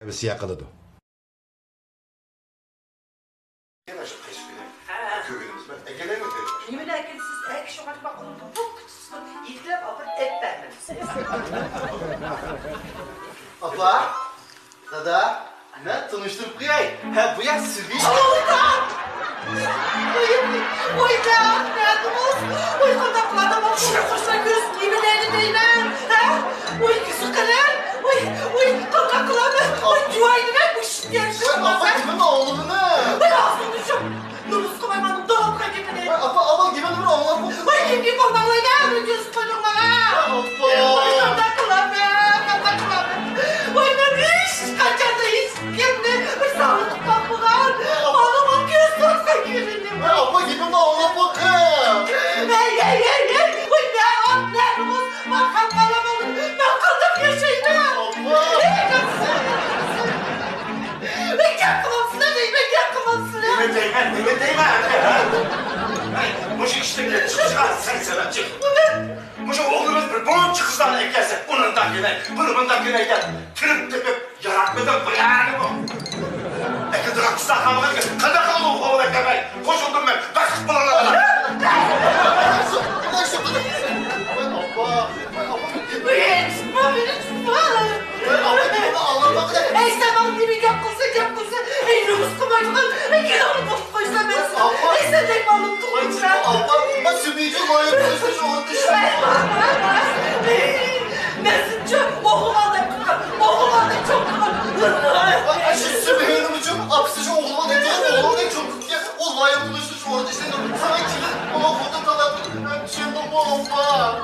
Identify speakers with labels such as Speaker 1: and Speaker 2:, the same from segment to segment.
Speaker 1: Birisi yakaladı.
Speaker 2: Apa, dada, ne tanıştırıp kıyay? Ha bu ya Sülvi.
Speaker 3: Oy be, nerediniz? Oy kontaklarda bak şuna koşma görürsün yeminlerini değmem. Oy kızı kalem. Oy kontaklarda. Oy güvayını ver bu işin yarışı.
Speaker 2: Apa kimin oğlunu?
Speaker 3: Oy ağzını düşün. Nuruz koymanın doğum kakipini.
Speaker 2: Apa kimin oğlunu?
Speaker 3: Oy kim kontaklayı ne yapıyorsun çocuklara?
Speaker 2: Apa.
Speaker 3: Oy kontaklarda. Oy ben hiç kaçarda hiç kimdi. Oy sağlık kapılar. Ağlamak gözler kakipini.
Speaker 2: Apa kimin oğlunu bakın?
Speaker 3: Hey! Oy ne at ne rumuz. Bakan kalabalık. Ne kaldık yaşayın ha.
Speaker 2: Apa.
Speaker 4: Nime değme. Muşu işte bile çıkacağız sen sever çık. Muşu oğlumuz bir bunun çıkızdan eklerse bunundan yine, bunundan yine gel. Tırıp tepip yaratmadım bu yani bu. Eki durakçıdan kalmadan gel. Kadar kaldı o oğlu eklemey. Koşuldum ben. Bakıp bulana.
Speaker 3: Ey Rus kumarcılar, gel onu bulup koysa ben sana. Ey sen de balım tutmuşlar.
Speaker 2: Apa, Sülvi'ci layık kızmış onu
Speaker 3: Mesut'cu, oğlum aldı çok
Speaker 2: Apa, şu Sülvi'nin ucu, apsıcı oğluma ne diyor? Oğlum ne çok kutluya, o layık kızmış orada işte. Sana kilit, ona foto kalan, ben şimdi bu apa.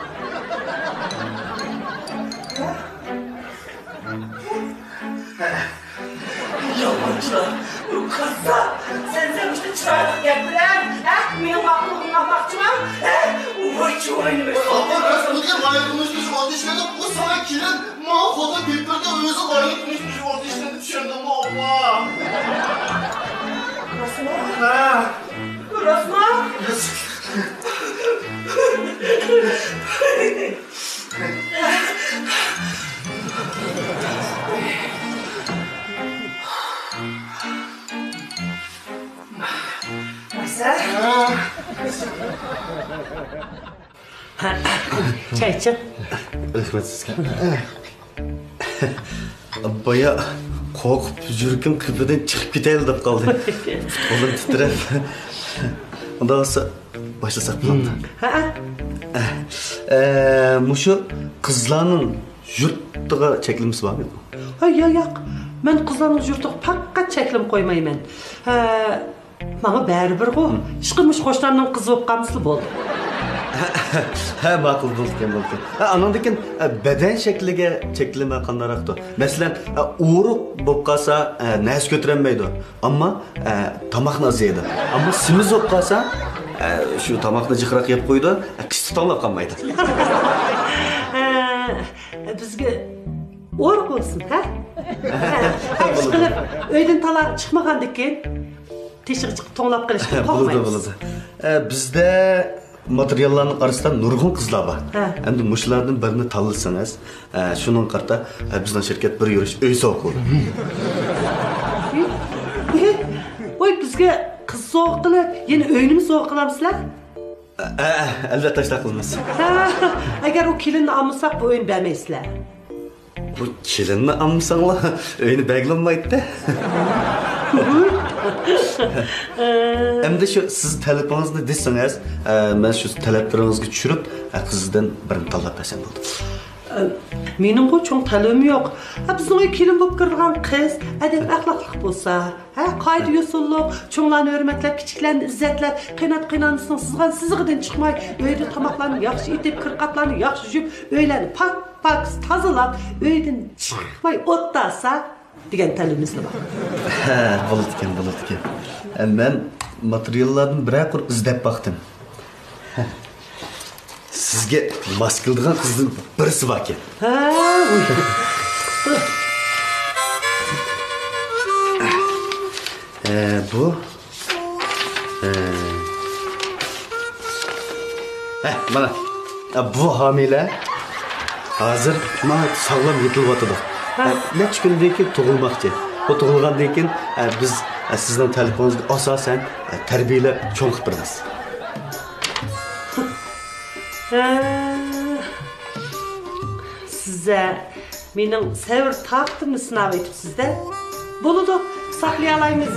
Speaker 3: Yalancı, bu kızsa sen işte çırağlık yaptıran, benim aklımdan bakçıma, uğurcu oyunu be.
Speaker 2: Apa, ben bugün layık kızmış orada işte. Bu sana kilit, ma foto birbirine özü layık kızmış orada işte. Düşündüm bu apa.
Speaker 3: Burası mı? Burası mı? Çay için.
Speaker 2: Rahmet sizga. Baya korkup yürürken kıbrıdan çıkıp gidelim dep kaldı. Oğlum titrep. Ondan olsa başlasak bulamda. Muşu kızlarının yurttığa çekilmesi var mı?
Speaker 3: Yok. Ben kızlarının yurttuğa pakka çeklim koymayım ben. Bana bäribir go. Işqırmış qoşlarının kızı болып qamsılı boldu.
Speaker 2: Ha, ma'qul bo'ldi. Anandakin beden shakliga cheklama qandaroqdi. Masalan, o'ruq bo'lib qolsa, nas ko'taranmaydi. Ammo tomoqni aziydi. Ammo simiz bo'lib qolsa, shu tomoqni jiqroq yeb qo'ydi, qishda tanlab qolmaydi.
Speaker 3: Bizga o'ruq bo'lsin, ha? Ishqilib, uydan talaq chiqmagandan keyin teshik chiqib to'nglab qilishga qo'rqmaymiz.
Speaker 2: Bo'ladi. Bizda materiallarning orasida nurg'un qizlar bor. Endi mushlardan birini tanlasangiz, shuning qarta bizning shirkat bir yurish uy so'q bo'ldi.
Speaker 3: Voy bizga qiz so'q qilib, yana uyni so'q qilamizlar?
Speaker 2: Albatta tashlab qilamiz.
Speaker 3: Agar u kelinni olmasak bu o'yin bermaysizlar.
Speaker 2: Bu kelinni olmasanglar, uyni baglanmaydi-da. Endi shu siz talabangizni desangiz, men shu talablaringizga tushirib, qizdan birini tanlab bersam bo'ldi.
Speaker 3: Mening bu cho'ng talabim yo'q. Bizning kelin bo'lib kirgan qiz adab axloqli bo'lsa, qoida usulliq, cho'nglarni hurmatlab, kichiklarni izzatlab, qiynat-qiynanisining sizg'idan chiqmay, uyda tomoqlarni yaxshi etib, kirqatlarni yaxshi yuvib, uylarni pak tozalab, uydan chiqmay o'tdasa degan talabimiz bor.
Speaker 2: Bo'ladi ekan. Men materiallardan bir izlab baxtim. Sizga mos keladigan qizning birisi bor ekan. Bu mana bu homila hozir mana sog'lom yetilyotdi. necha kundan keyin tug'ilmoqchi. Bu tug'ilgandan keyin biz sizning telefoningizga asosan tarbiyalab cho'ng qilib beramiz.
Speaker 3: Size mening savr taqtimni sinab etibsiz-da. Bo'ladi, saqlay olamiz.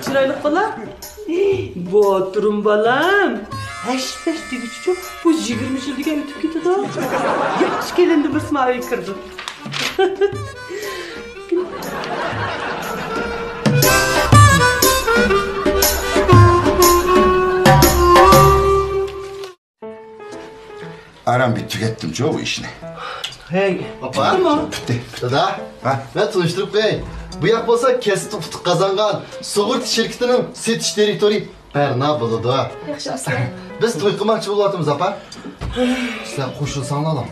Speaker 3: Chiroyli bola. Bo'turum bolam. Hash-pash degichi bu 20 yilga o'tib ketadi. Yaxshi kelindi bir sinab kirdi.
Speaker 4: Aram bir tükettim çoğu işini.
Speaker 3: Hey,
Speaker 1: Papa.
Speaker 4: Bitti.
Speaker 1: Dada, ben tanıştırıp koyayım. Bu yak bolsa kesiti tutup kazangan Sogurt şirketinin setiş direktörü Berna buludu ha. Biz toy kılmakçı bulatımız apa. Sen koşulsan alalım.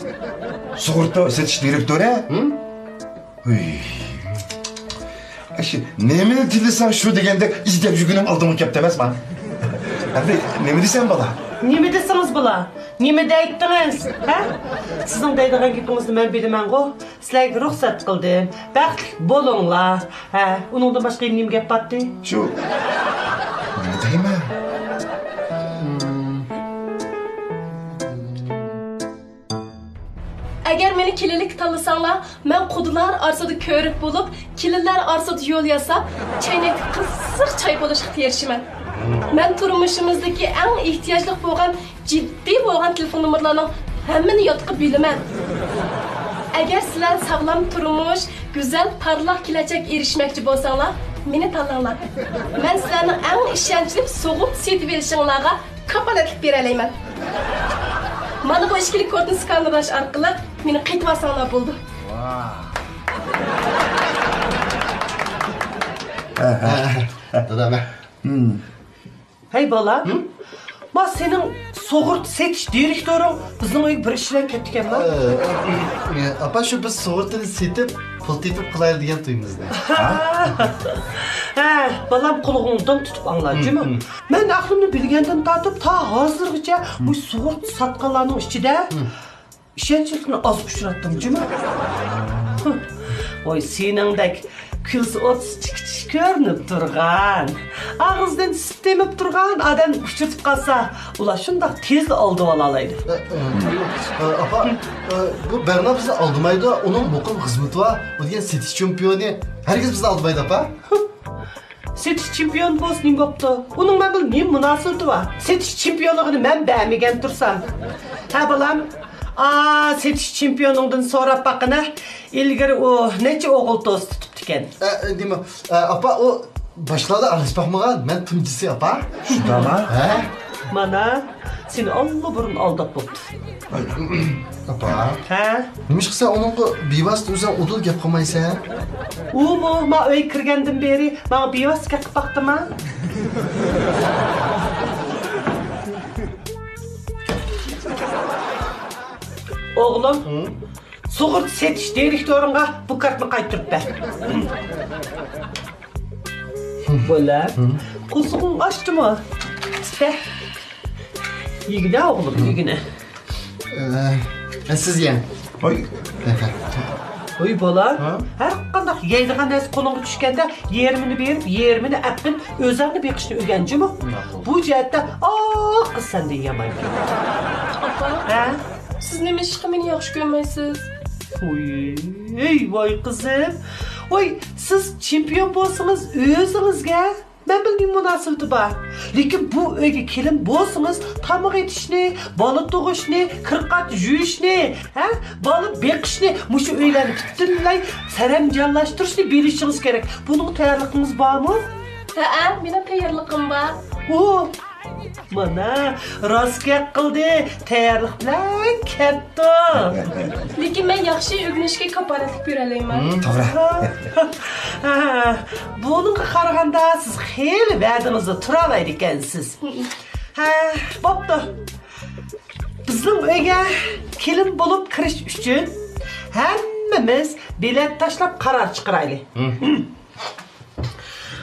Speaker 4: Sigorta setiş direktörü? Hı? Uy. Şimdi nemi dilesen şu degende izdep yügünüm aldığımı kep demez mi? Abi nemi desen bana?
Speaker 3: Nime desiniz bula? Nime deyttiniz? Ha? Sizin deydiğen gittiğinizde ben bilemem go. Sizlerge ruhsat kıldım. Bəxtlik bolunlar. Ha, onundan başka nime gep battı?
Speaker 4: Şu... Ne diyeyim ha?
Speaker 5: Eğer beni kililik tanısanlar, ben kudular arsada körük bulup, kililer arsada yol yasap, çaynak kısık çay buluşup yerişimen. Ben turmuşumuzdaki en ihtiyaçlı boğan, ciddi boğan telefon numaralarının hemini yatkı bilemem. Eğer sizler sağlam turmuş, güzel parlak gelecek erişmekçi bolsanlar, beni tanırlar. Ben sizlerin en işençli soğuk seti verişinlerine kapalatlık bereleymen. Bana bu işkilik kodunu skanlaş arkalı beni kıytvasanlar buldu.
Speaker 1: Dada ben.
Speaker 3: Hey bala. Ma senin soğurt setiş direktörün bizim uyuk bir işlen ketken mi?
Speaker 1: Apa şu biz Sogurt'unu setip pul tepip kılayır diyen tuyumuzda.
Speaker 3: He, balam kuluğundan tutup anlayacağım. Ben aklımda bilgenden tatıp ta hazırgıca bu soğurt satkalarının içinde işençlikini az uçurattım, değil mi? Oy senindek külsü ots çık görünüp durgan. Ağızdan sistemip durgan adam uçurtup kalsa ula şundak tez oldu olalaydı.
Speaker 1: Apa bu Berna bizi aldımaydı, onun bokum hizmeti var. O diyen setiş şampiyonu. Herkes bizi aldımaydı apa.
Speaker 3: Setiş çempiyon boz neyim koptu? Onun ben bil neyim münasırdı var. Setiş çempiyonluğunu ben beğenmegen tursam. Ha balam, setiş çempiyonundan sonra bakına ilgiri o neçe oğul dost tutup diken.
Speaker 1: Değil mi? Apa o başlarda arasbakmagan, ben tümcüsü apa.
Speaker 4: Şurada mı?
Speaker 1: He?
Speaker 3: Mana seni Allah burun aldap boptu.
Speaker 1: Apa.
Speaker 3: Ha?
Speaker 1: Neymiş kısa onun bivast özden odul gep kılmaysa?
Speaker 3: Mu ma öy kirgendim beri ma bivas kakıp baktı ma? Oğlum, soğurt setiş direktörüne bu kartını kaytırıp ver. Böyle, kuzuğun açtı mı? Be. Yigine oğlum, yigine.
Speaker 1: Siz yani.
Speaker 4: Oy.
Speaker 3: Oy bola, her qanday yeydigan narsa qo'lingga tushganda yerimini berib, yerimini apin, o'zingni beqishni o'rganjimi? Bu jihatda qiz sendan yomon.
Speaker 5: Apa, siz nima ishqa meni yaxshi ko'rmaysiz?
Speaker 3: Oy, voy qizim. Oy, siz chempion bo'lsangiz o'zingizga ben bildiğim münasebeti var. Lekin bu öyle kelin bolsanız tamıq etişni, balı doğuşni, kırkat jüyüşni, balı bekişni, muşu öyleni bütünlay seremcanlaştırışni bilişiniz gerek. Bunun tayarlığınız var mı?
Speaker 5: Benim tayarlığım var.
Speaker 3: Mana rastgele kıldı, tayarlıq bilan ketdi.
Speaker 5: Lekin ben yaxshi o'rganishga kaparatlik berolmayman.
Speaker 3: To'g'ri. Bunga qaraganda siz xeyli va'dingizni tura olmaydi ekansiz. Bo'pti. Bizning uyga kelin bo'lib kirish uchun hammamiz bilet tashlab qaror chiqaraylik.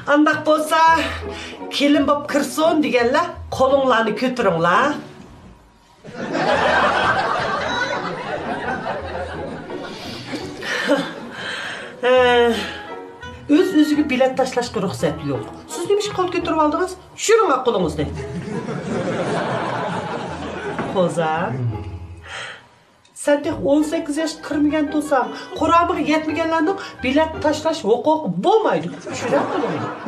Speaker 3: Andaq bo'lsa, kelin bo'lib kirsin deganlar, qo'linglarni ko'taringlar. Öz-özüge bilet taşlaşqa ruxsat yo'q. Siz nima ish qo'l ko'tarib oldingiz? Tushiring qo'lingizni. Qozan. Sen de 18 yaş kırmayan olsam, Kur'an'ı yetmeyenlerinin bilet taşlaş hukuku bulmaydı. Şuraya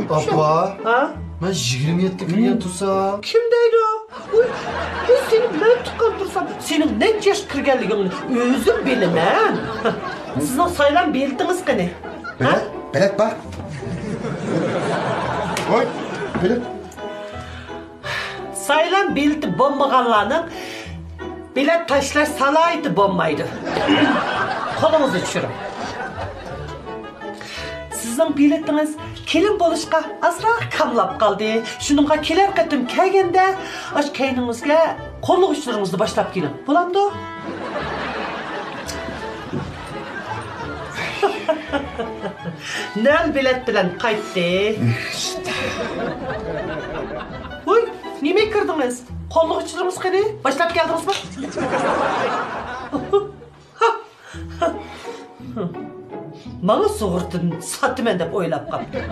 Speaker 3: koyalım.
Speaker 1: Abla.
Speaker 3: Ha?
Speaker 1: Ben 27 kirgen tutsam.
Speaker 3: Kim deydi o? Uy, ben seni ben tukan dursam, senin ne yaş kırgenliğini özüm bilmem. Sizin sayılan bildiniz ki ne?
Speaker 1: Bilet bak. Oy, bilet.
Speaker 3: Sayılan bildi bombağanlarının bilet taşlar salaydı bombaydı. Kolunuzu düşürün. Sizin biletiniz kelin bolışqa azrak kamlap kaldı. Şununla keler katım kelgende aş keyningizge kolluk işlerinizni başlap kelin. Bulamdı o? Nöl bilet bilen qaytdı. Uy, nime kırdınız? Kolluk işlerimiz qani? Başlap geldiniz mi? Bana soğurtun, sattım ben de oylap kaptım.